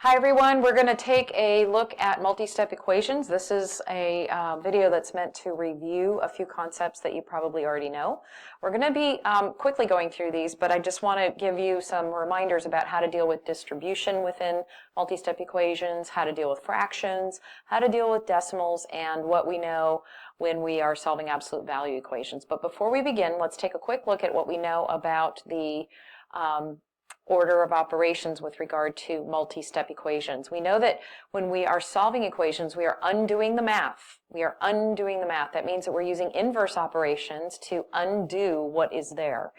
Hi everyone, we're going to take a look at multi-step equations. This is a video that's meant to review a few concepts that you probably already know. We're going to be quickly going through these, but I just want to give you some reminders about how to deal with distribution within multi-step equations, how to deal with fractions, how to deal with decimals, and what we know when we are solving absolute value equations. But before we begin, let's take a quick look at what we know about the order of operations with regard to multi-step equations. We know that when we are solving equations, we are undoing the math. We are undoing the math. That means that we're using inverse operations to undo what is there.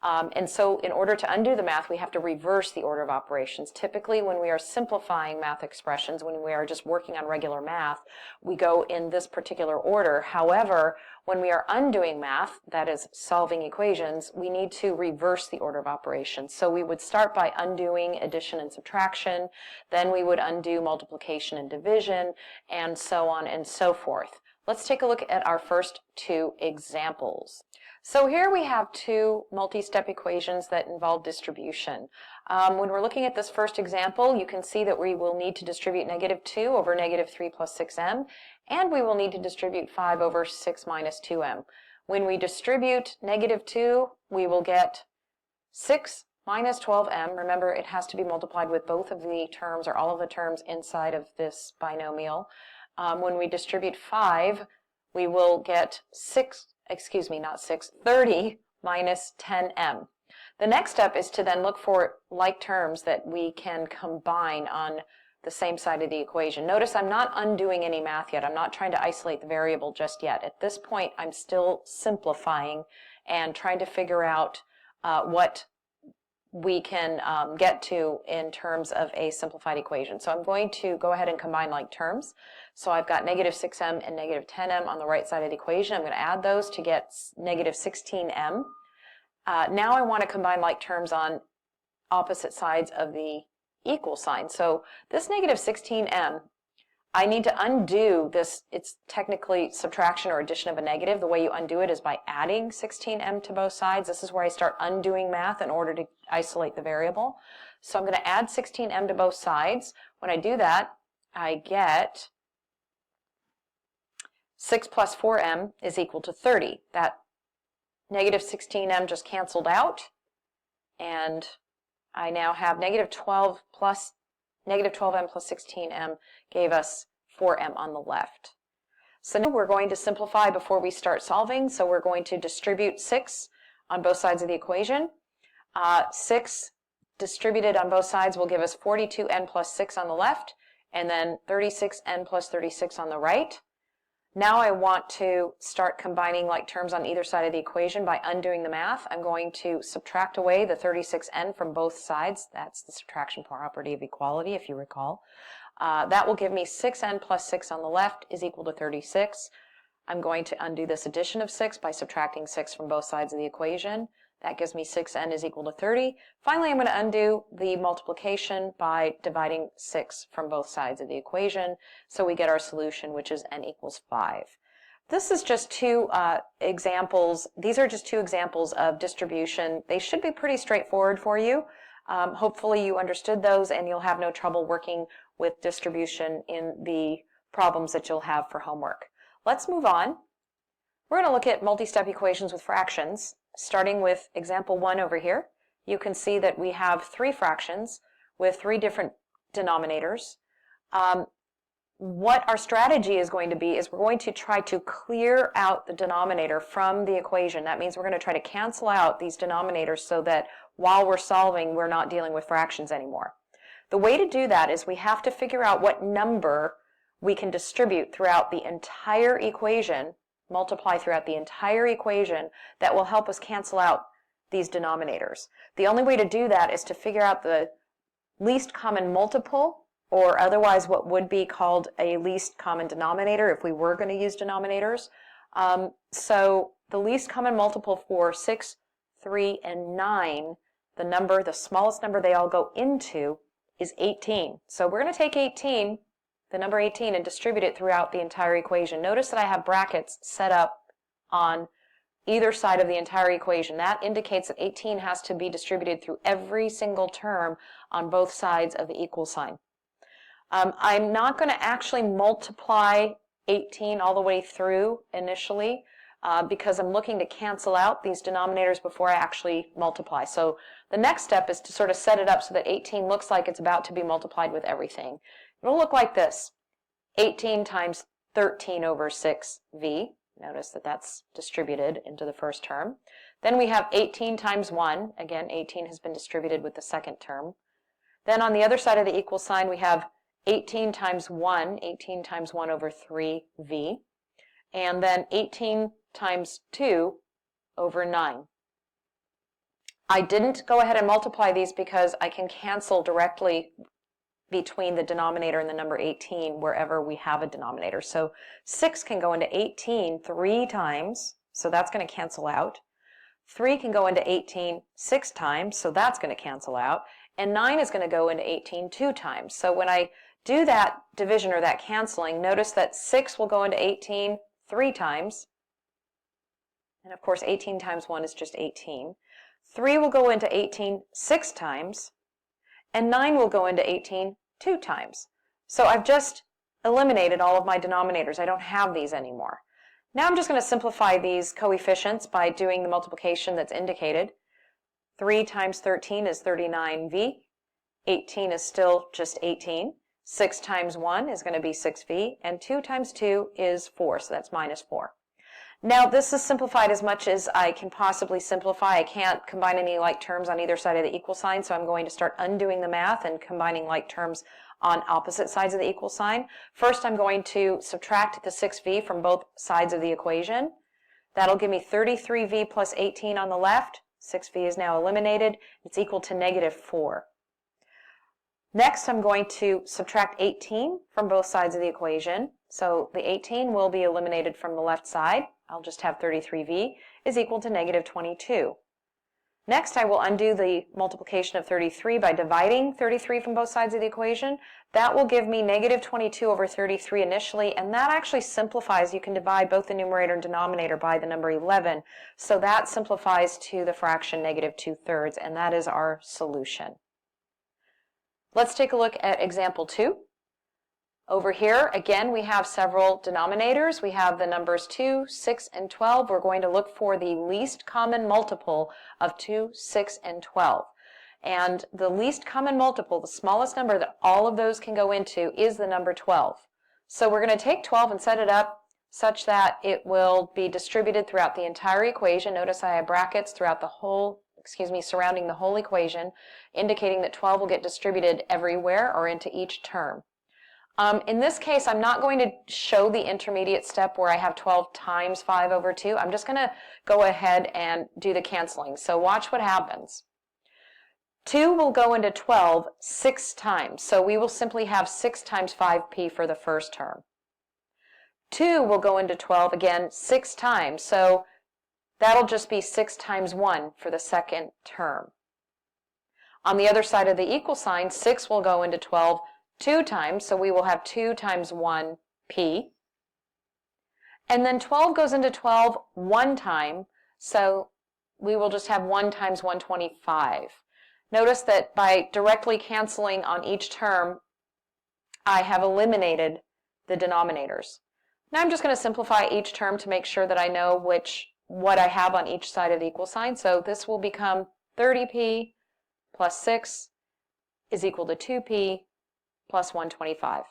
And so in order to undo the math, we have to reverse the order of operations. Typically, when we are simplifying math expressions, when we are just working on regular math, we go in this particular order. However, when we are undoing math, that is solving equations, we need to reverse the order of operations. So we would start by undoing addition and subtraction, then we would undo multiplication and division, and so on and so forth. Let's take a look at our first two examples. So here we have two multi-step equations that involve distribution. When we're looking at this first example, you can see that we will need to distribute -2 over -3 plus 6m, and we will need to distribute 5 over 6 minus 2m. When we distribute -2, we will get 6 minus 12m. Remember, it has to be multiplied with both of the terms or all of the terms inside of this binomial. When we distribute 5, we will get 30 minus 10m. The next step is to then look for like terms that we can combine on the same side of the equation. Notice I'm not undoing any math yet. I'm not trying to isolate the variable just yet. At this point, I'm still simplifying and trying to figure out what we can get to in terms of a simplified equation. So I'm going to go ahead and combine like terms. So I've got -6m and -10m on the right side of the equation. I'm going to add those to get -16m. Now I want to combine like terms on opposite sides of the equal sign. So this -16m, I need to undo this. It's technically subtraction or addition of a negative. The way you undo it is by adding 16m to both sides. This is where I start undoing math in order to isolate the variable. So I'm going to add 16m to both sides. When I do that, I get 6 plus 4m is equal to 30. That -16m just canceled out, and I now have -12m plus 16m gave us 4m on the left. So now we're going to simplify before we start solving. So we're going to distribute 6 on both sides of the equation. 6 distributed on both sides will give us 42n plus 6 on the left, and then 36n plus 36 on the right. Now I want to start combining like terms on either side of the equation by undoing the math. I'm going to subtract away the 36n from both sides. That's the subtraction property of equality, if you recall. That will give me 6n plus 6 on the left is equal to 36. I'm going to undo this addition of 6 by subtracting 6 from both sides of the equation. That gives me 6n is equal to 30. Finally, I'm going to undo the multiplication by dividing 6 from both sides of the equation. So we get our solution, which is n equals 5. This is just two examples. These are just two examples of distribution. They should be pretty straightforward for you. Hopefully you understood those and you'll have no trouble working with distribution in the problems that you'll have for homework. Let's move on. We're going to look at multi-step equations with fractions. Starting with example 1 over here, you can see that we have 3 fractions with 3 different denominators. What our strategy is going to be is we're going to try to clear out the denominator from the equation. That means we're going to try to cancel out these denominators so that while we're solving, we're not dealing with fractions anymore. The way to do that is we have to figure out what number we can distribute throughout the entire equation, multiply throughout the entire equation, that will help us cancel out these denominators. The only way to do that is to figure out the least common multiple, or otherwise what would be called a least common denominator if we were going to use denominators. So the least common multiple for 6, 3, and 9, the smallest number they all go into is 18. So we're going to take 18, the number 18, and distribute it throughout the entire equation. Notice that I have brackets set up on either side of the entire equation. That indicates that 18 has to be distributed through every single term on both sides of the equal sign. I'm not going to actually multiply 18 all the way through initially because I'm looking to cancel out these denominators before I actually multiply. So the next step is to sort of set it up so that 18 looks like it's about to be multiplied with everything. It'll look like this: 18 times 13 over 6v. Notice that that's distributed into the first term. Then we have 18 times 1. Again, 18 has been distributed with the second term. Then on the other side of the equal sign, we have 18 times 1 over 3v. And then 18 times 2 over 9. I didn't go ahead and multiply these because I can cancel directly between the denominator and the number 18 wherever we have a denominator. So 6 can go into 18 3 times, so that's going to cancel out. 3 can go into 18 6 times, so that's going to cancel out. And 9 is going to go into 18 2 times. So when I do that division or that canceling, notice that 6 will go into 18 3 times. And of course 18 times 1 is just 18. 3 will go into 18 6 times. And 9 will go into 18 2 times. So I've just eliminated all of my denominators. I don't have these anymore. Now I'm just going to simplify these coefficients by doing the multiplication that's indicated. 3 times 13 is 39v. 18 is still just 18. 6 times 1 is going to be 6v. And 2 times 2 is 4, so that's minus 4. Now this is simplified as much as I can possibly simplify. I can't combine any like terms on either side of the equal sign, so I'm going to start undoing the math and combining like terms on opposite sides of the equal sign. First, I'm going to subtract the 6v from both sides of the equation. That'll give me 33v plus 18 on the left. 6v is now eliminated. It's equal to negative 4. Next, I'm going to subtract 18 from both sides of the equation. So the 18 will be eliminated from the left side. I'll just have 33v is equal to negative 22. Next, I will undo the multiplication of 33 by dividing 33 from both sides of the equation. That will give me negative 22 over 33 initially, and that actually simplifies. You can divide both the numerator and denominator by the number 11. So that simplifies to the fraction negative 2/3, and that is our solution. Let's take a look at example 2. Over here, again, we have several denominators. We have the numbers 2, 6, and 12. We're going to look for the least common multiple of 2, 6, and 12. And the least common multiple, the smallest number that all of those can go into, is the number 12. So we're going to take 12 and set it up such that it will be distributed throughout the entire equation. Notice I have brackets throughout the whole, surrounding the whole equation, indicating that 12 will get distributed everywhere or into each term. In this case, I'm not going to show the intermediate step where I have 12 times 5 over 2. I'm just going to go ahead and do the canceling. So watch what happens. 2 will go into 12 6 times. So we will simply have 6 times 5p for the first term. 2 will go into 12 again 6 times. So that'll just be 6 times 1 for the second term. On the other side of the equal sign, 6 will go into 12 2 times, so we will have 2 times 1p. And then 12 goes into 12 one time, so we will just have 1 times 125. Notice that by directly canceling on each term, I have eliminated the denominators. Now I'm just going to simplify each term to make sure that I know what I have on each side of the equal sign. So this will become 30p plus 6 is equal to 2p plus 125.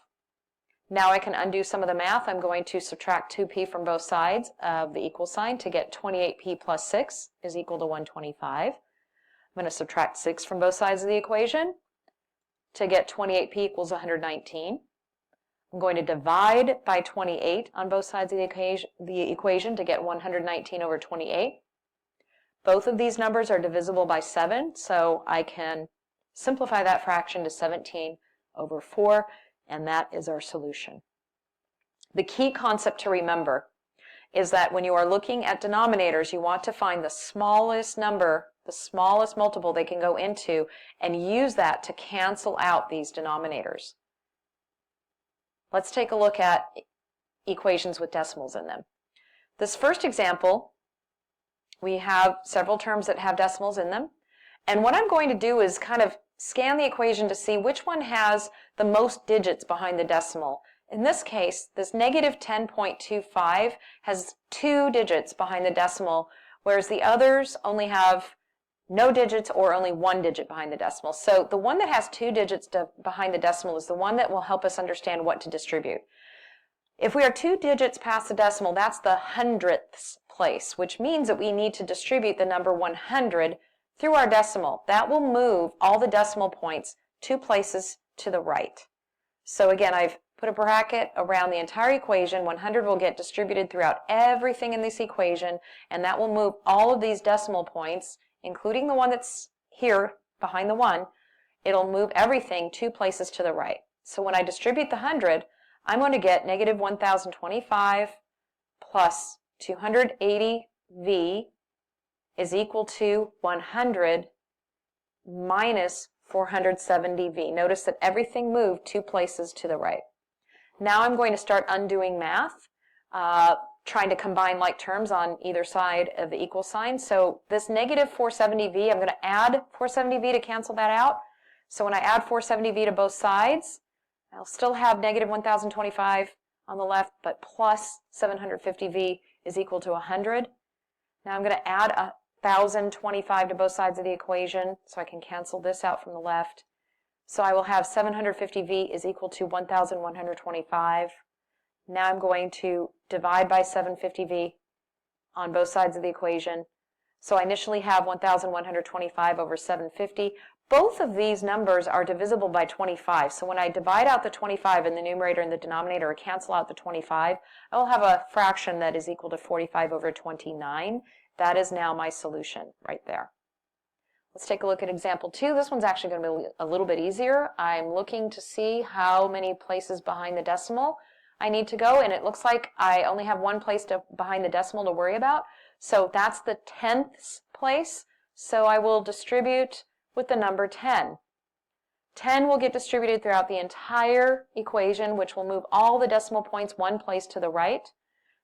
Now I can undo some of the math. I'm going to subtract 2p from both sides of the equal sign to get 28p plus 6 is equal to 125. I'm going to subtract 6 from both sides of the equation to get 28p equals 119. I'm going to divide by 28 on both sides of the equation to get 119 over 28. Both of these numbers are divisible by 7, so I can simplify that fraction to 17 over 4, and that is our solution. The key concept to remember is that when you are looking at denominators, you want to find the smallest number, the smallest multiple they can go into, and use that to cancel out these denominators. Let's take a look at equations with decimals in them. This first example, we have several terms that have decimals in them, and what I'm going to do is kind of scan the equation to see which one has the most digits behind the decimal. In this case, this negative 10.25 has 2 digits behind the decimal, whereas the others only have no digits or only 1 digit behind the decimal. So the one that has 2 digits behind the decimal is the one that will help us understand what to distribute. If we are 2 digits past the decimal, that's the hundredths place, which means that we need to distribute the number 100 through our decimal. That will move all the decimal points 2 places to the right. So again, I've put a bracket around the entire equation. 100 will get distributed throughout everything in this equation, and that will move all of these decimal points, including the one that's here behind the 1. It'll move everything 2 places to the right. So when I distribute the 100, I'm going to get negative 1025 plus 280V is equal to 100 minus 470V. Notice that everything moved 2 places to the right. Now I'm going to start undoing math, trying to combine like terms on either side of the equal sign. So this negative 470V, I'm going to add 470V to cancel that out. So when I add 470V to both sides, I'll still have negative 1025 on the left, but plus 750V is equal to 100. Now I'm going to add 1025 to both sides of the equation, so I can cancel this out from the left. So I will have 750V is equal to 1125. Now I'm going to divide by 750V on both sides of the equation. So I initially have 1125 over 750. Both of these numbers are divisible by 25. So when I divide out the 25 in the numerator and the denominator, or cancel out the 25, I will have a fraction that is equal to 45 over 29. That is now my solution right there. Let's take a look at example 2. This one's actually going to be a little bit easier. I'm looking to see how many places behind the decimal I need to go, and it looks like I only have 1 place behind the decimal to worry about. So that's the tenths place. So I will distribute with the number 10. 10 will get distributed throughout the entire equation, which will move all the decimal points 1 place to the right.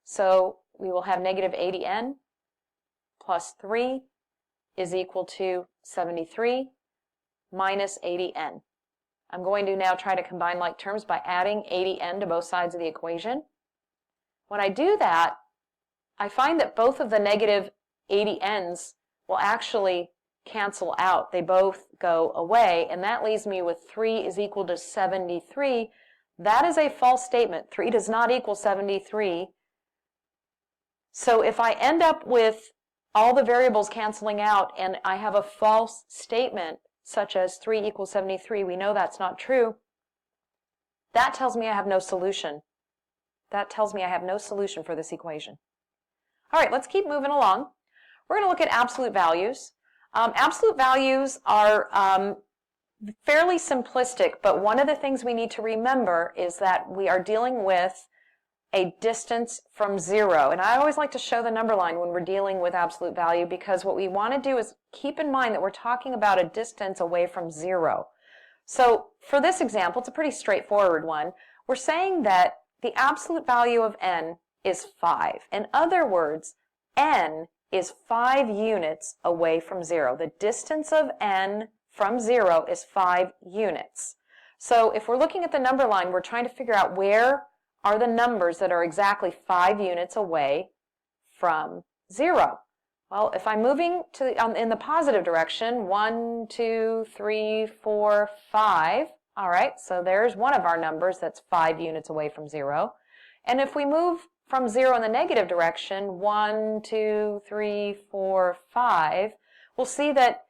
So we will have negative 80n plus 3 is equal to 73 minus 80n. I'm going to now try to combine like terms by adding 80n to both sides of the equation. When I do that, I find that both of the negative 80n's will actually cancel out. They both go away, and that leaves me with 3 is equal to 73. That is a false statement. 3 does not equal 73. So if I end up with all the variables canceling out and I have a false statement such as 3 equals 73, we know that's not true. That tells me I have no solution. That tells me I have no solution for this equation. All right, let's keep moving along. We're going to look at absolute values. Absolute values are fairly simplistic, but one of the things we need to remember is that we are dealing with a distance from 0. And I always like to show the number line when we're dealing with absolute value, because what we want to do is keep in mind that we're talking about a distance away from 0. So for this example, it's a pretty straightforward one. We're saying that the absolute value of n is 5. In other words, n is 5 units away from 0. The distance of n from 0 is 5 units. So if we're looking at the number line, we're trying to figure out where are the numbers that are exactly 5 units away from 0. Well, if I'm moving to in the positive direction, 1, 2, 3, 4, 5, all right, so there's one of our numbers that's 5 units away from 0. And if we move from 0 in the negative direction, 1, 2, 3, 4, 5, we'll see that